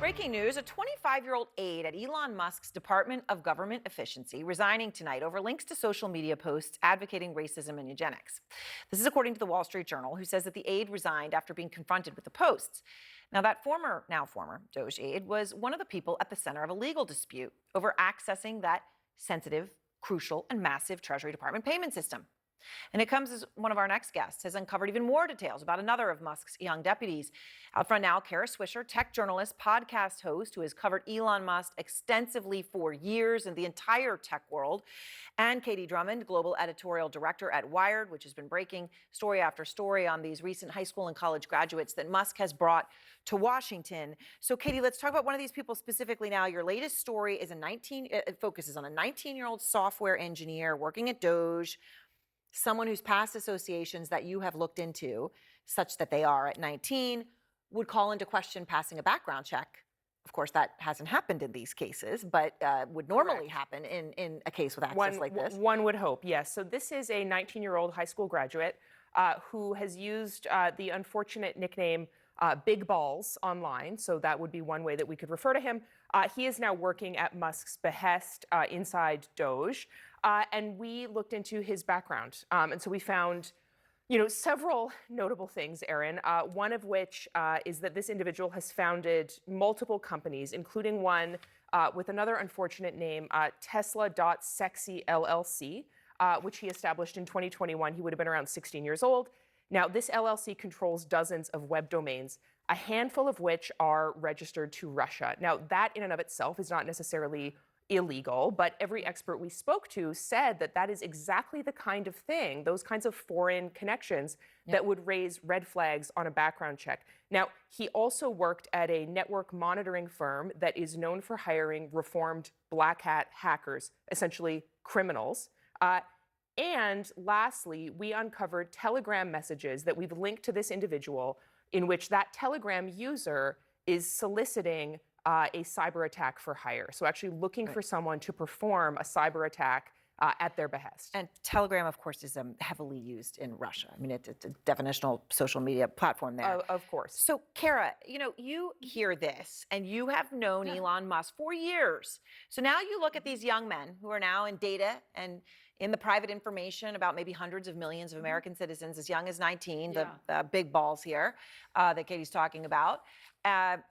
Breaking news, a 25-year-old aide at Elon Musk's Department of Government Efficiency resigning tonight over links to social media posts advocating racism and eugenics. This is according to the Wall Street Journal, who says that the aide resigned after being confronted with the posts. Now, that now former Doge aide was one of the people at the center of a legal dispute over accessing that sensitive, crucial, and massive Treasury Department payment system. And it comes as one of our next guests has uncovered even more details about another of Musk's young deputies. Outfront now, Kara Swisher, tech journalist, podcast host who has covered Elon Musk extensively for years in the entire tech world, and Katie Drummond, global editorial director at Wired, which has been breaking story after story on these recent high school and college graduates that Musk has brought to Washington. So, Katie, let's talk about one of these people specifically now. Your latest story is it focuses on a 19-year-old software engineer working at Doge, someone whose past associations that you have looked into, such that they are at 19, would call into question passing a background check. Of course, that hasn't happened in these cases, but would normally happen in a case with access like this. One would hope, yes. So this is a 19-year-old high school graduate who has used the unfortunate nickname Big Balls online. So that would be one way that we could refer to him. He is now working at Musk's behest inside Doge. And we looked into his background. And so we found, several notable things, Erin, one of which is that this individual has founded multiple companies, including one with another unfortunate name, Tesla.Sexy LLC, which he established in 2021. He would have been around 16 years old. Now, this LLC controls dozens of web domains, a handful of which are registered to Russia. Now, that in and of itself is not necessarily illegal, but every expert we spoke to said that that is exactly the kind of thing, those kinds of foreign connections that would raise red flags on a background check. Now, he also worked at a network monitoring firm that is known for hiring reformed black hat hackers, essentially criminals. And lastly, we uncovered Telegram messages that we've linked to this individual in which that Telegram user is soliciting a cyber attack for hire. So actually looking for someone to perform a cyber attack at their behest. And Telegram, of course, is heavily used in Russia. I mean, it's a definitional social media platform there. Of course. So, Kara, you hear this, and you have known Elon Musk for years. So now you look at these young men who are now in data and in the private information about maybe hundreds of millions of American citizens as young as 19, the big balls here that Katie's talking about.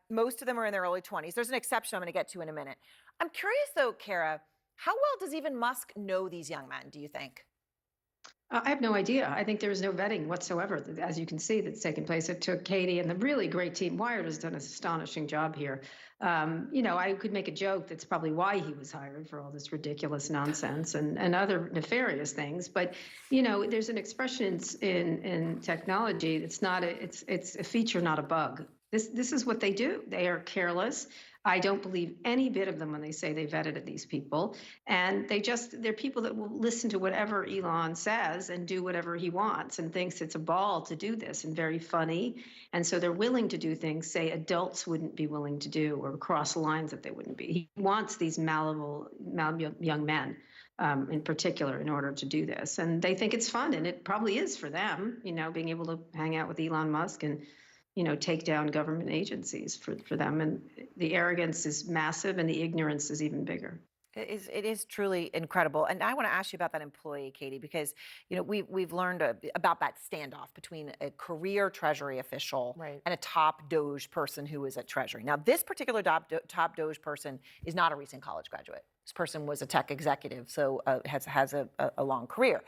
Most of them are in their early 20s. There's an exception I'm going to get to in a minute. I'm curious, though, Kara, how well does even Musk know these young men, do you think? I have no idea. I think there is no vetting whatsoever, as you can see, that's taken place. It took Katie and the really great team. Wired has done an astonishing job here. I could make a joke that's probably why he was hired for all this ridiculous nonsense and other nefarious things. But, there's an expression in technology that's it's a feature, not a bug. This is what they do. They are careless. I don't believe any bit of them when they say they vetted these people. And they're people that will listen to whatever Elon says and do whatever he wants and thinks it's a ball to do this and very funny. And so they're willing to do things, say, adults wouldn't be willing to do or cross lines that they wouldn't be. He wants these malleable young men in particular in order to do this. And they think it's fun, and it probably is for them, being able to hang out with Elon Musk and take down government agencies for them. And the arrogance is massive and the ignorance is even bigger. It is truly incredible. And I want to ask you about that employee, Katie, because, we've learned about that standoff between a career Treasury official and a top Doge person who is at Treasury. Now, this particular top Doge person is not a recent college graduate. This person was a tech executive, so has a long career.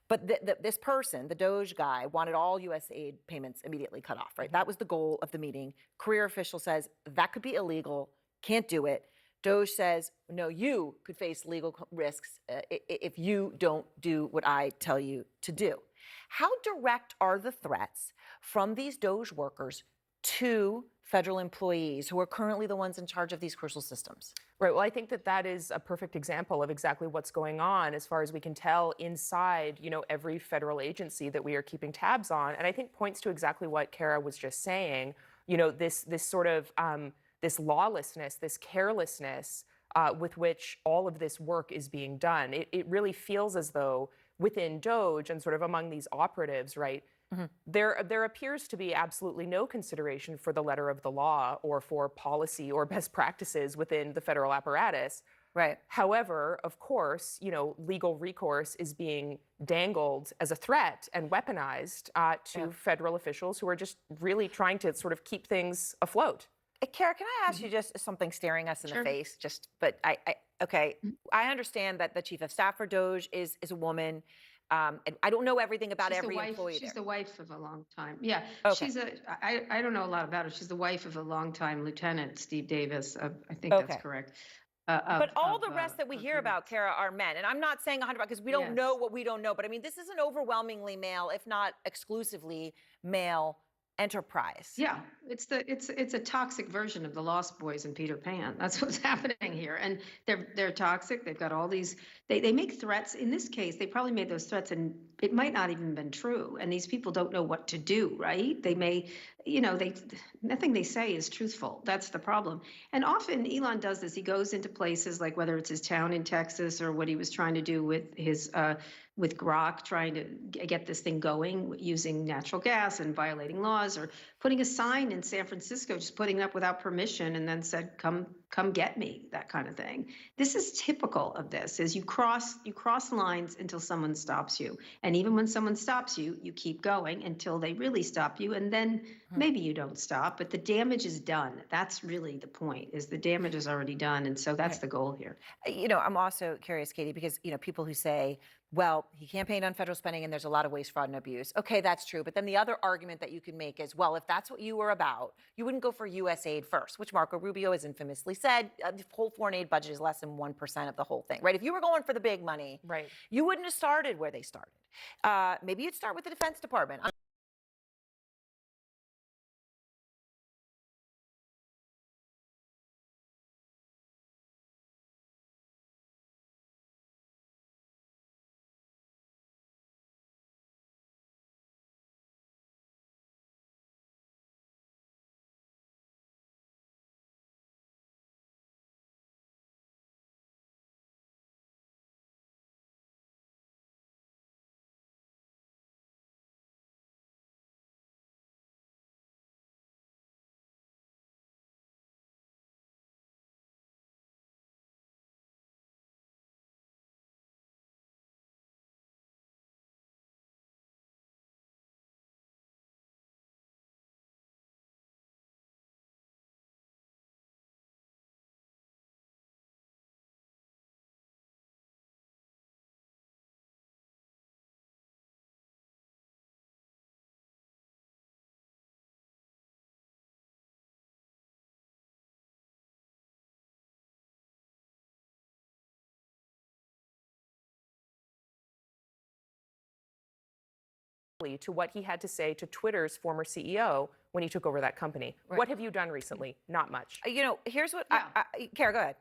But this person, the Doge guy, wanted all U.S. aid payments immediately cut off, right? That was the goal of the meeting. Career official says that could be illegal, can't do it. Doge says, no, you could face legal risks if you don't do what I tell you to do. How direct are the threats from these Doge workers to federal employees who are currently the ones in charge of these crucial systems? Right. Well, I think that is a perfect example of exactly what's going on as far as we can tell inside, every federal agency that we are keeping tabs on. And I think points to exactly what Kara was just saying, this sort of this lawlessness, this carelessness with which all of this work is being done. It really feels as though within Doge and sort of among these operatives, right, Mhm. There appears to be absolutely no consideration for the letter of the law or for policy or best practices within the federal apparatus. Right. However, of course, legal recourse is being dangled as a threat and weaponized Yeah. to federal officials who are just really trying to sort of keep things afloat. Kara, can I ask Mhm. you just something staring us in the Sure. face? But okay, Mhm. I understand that the chief of staff for Doge is a woman, and I don't know everything about She's the every wife. employee She's there. the wife of a long time. Yeah, Okay, she's a. I don't know a lot about her. She's the wife of a longtime Lieutenant Steve Davis. I think that's okay. correct. But all the rest that we Of hear about, U.S. Kara, are men. And I'm not saying 100 because we don't know Yes. what we don't know. But I mean, this is an overwhelmingly male, if not exclusively male enterprise. Yeah, it's a toxic version of the Lost Boys and Peter Pan. That's what's happening here, and they're toxic. They've got all these. They make threats. In this case, they probably made those threats, and it might not even been true. And these people don't know what to do. Right? They may, they nothing they say is truthful. That's the problem. And often Elon does this. He goes into places like whether it's his town in Texas or what he was trying to do with his. With Grok, trying to get this thing going using natural gas and violating laws, or putting a sign in San Francisco, just putting it up without permission, and then said, "Come get me," that kind of thing. This is typical of this: is you cross lines until someone stops you, and even when someone stops you, you keep going until they really stop you, and then Mhm. maybe you don't stop, but the damage is done. That's really the point: is the damage is already done, and so that's Right. the goal here. I'm also curious, Katie, because people who say, well, he campaigned on federal spending and there's a lot of waste, fraud, and abuse. Okay, that's true. But then the other argument that you can make is, well, if that's what you were about, you wouldn't go for U.S. aid first, which Marco Rubio has infamously said. The whole foreign aid budget is less than 1% of the whole thing, right? If you were going for the big money, Right. you wouldn't have started where they started. Maybe you'd start with the Defense Department. To what he had to say to Twitter's former CEO when he took over that company. Right. What have you done recently? Not much. Here's what Yeah. Kara, go ahead.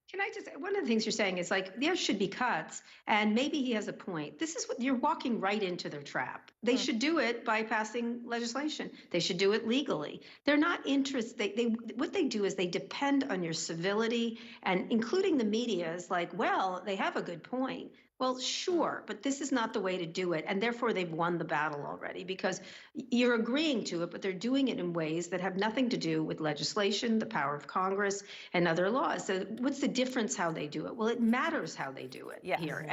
Can I just, one of the things you're saying is like, there should be cuts, and maybe he has a point. This is what you're walking right into their trap. They should do it by passing legislation. They should do it legally. They're not interested. What they do is they depend on your civility, and including the media is like, well, they have a good point. Well, sure, but this is not the way to do it. And therefore, they've won the battle already because you're agreeing to it, but they're doing it in ways that have nothing to do with legislation, the power of Congress, and other laws. So, what's the difference how they do it? Well, it matters how they do it Yes. here.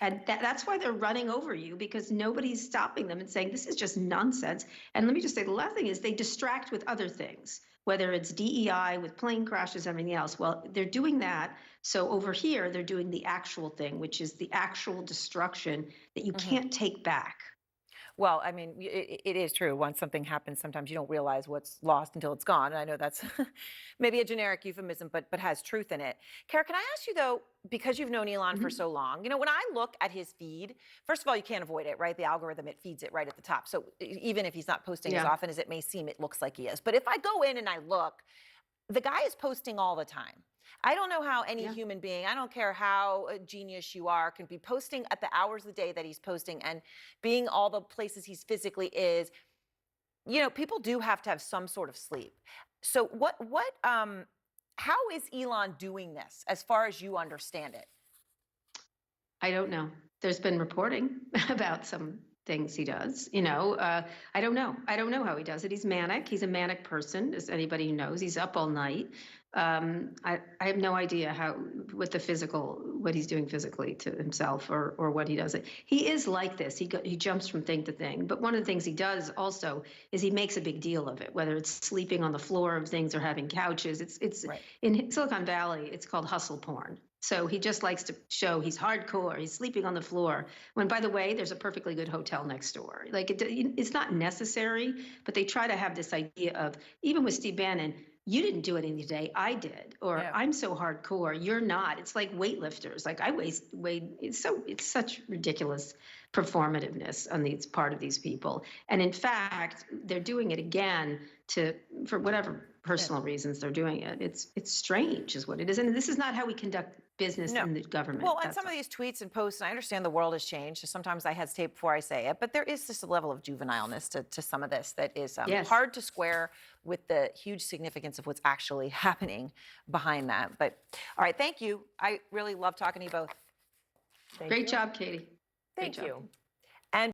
And that's why they're running over you, because nobody's stopping them and saying, this is just nonsense. And let me just say, the last thing is they distract with other things, whether it's DEI with plane crashes, everything else. Well, they're doing that. So over here, they're doing the actual thing, which is the actual destruction that you can't take back. Well, I mean, it is true. Once something happens, sometimes you don't realize what's lost until it's gone. And I know that's maybe a generic euphemism, but has truth in it. Kara, can I ask you though, because you've known Elon for so long, when I look at his feed, first of all, you can't avoid it, right? The algorithm, it feeds it right at the top. So even if he's not posting as Yeah. often as it may seem, it looks like he is. But if I go in and I look, the guy is posting all the time. I don't know how any Yeah. human being, I don't care how genius you are, can be posting at the hours of the day that he's posting and being all the places he's physically is. People do have to have some sort of sleep. So how is Elon doing this as far as you understand it? I don't know. There's been reporting about some things he does. I don't know. I don't know how he does it. He's manic. He's a manic person, as anybody who knows. He's up all night. I have no idea what he's doing physically to himself or what he does. He is like this. He jumps from thing to thing. But one of the things he does also is he makes a big deal of it, whether it's sleeping on the floor of things or having couches. It's Right. in Silicon Valley, it's called hustle porn. So he just likes to show he's hardcore. He's sleeping on the floor. When, by the way, there's a perfectly good hotel next door. Like it's not necessary, but they try to have this idea of, even with Steve Bannon, you didn't do anything today, I did, or Yeah. I'm so hardcore, you're not. It's like weightlifters. Like I weigh. It's such ridiculous performativeness on these part of these people. And in fact, they're doing it again for whatever personal reasons they're doing it. It's strange, is what it is. And this is not how we conduct business No. in the government. Well, and That's some all. of these tweets and posts, and I understand the world has changed, so sometimes I hesitate before I say it, but there is just a level of juvenileness to some of this that is Yes. hard to square with the huge significance of what's actually happening behind that. But all right, thank you. I really love talking to you both. Thank Great you. job, Katie. Great Thank job. you.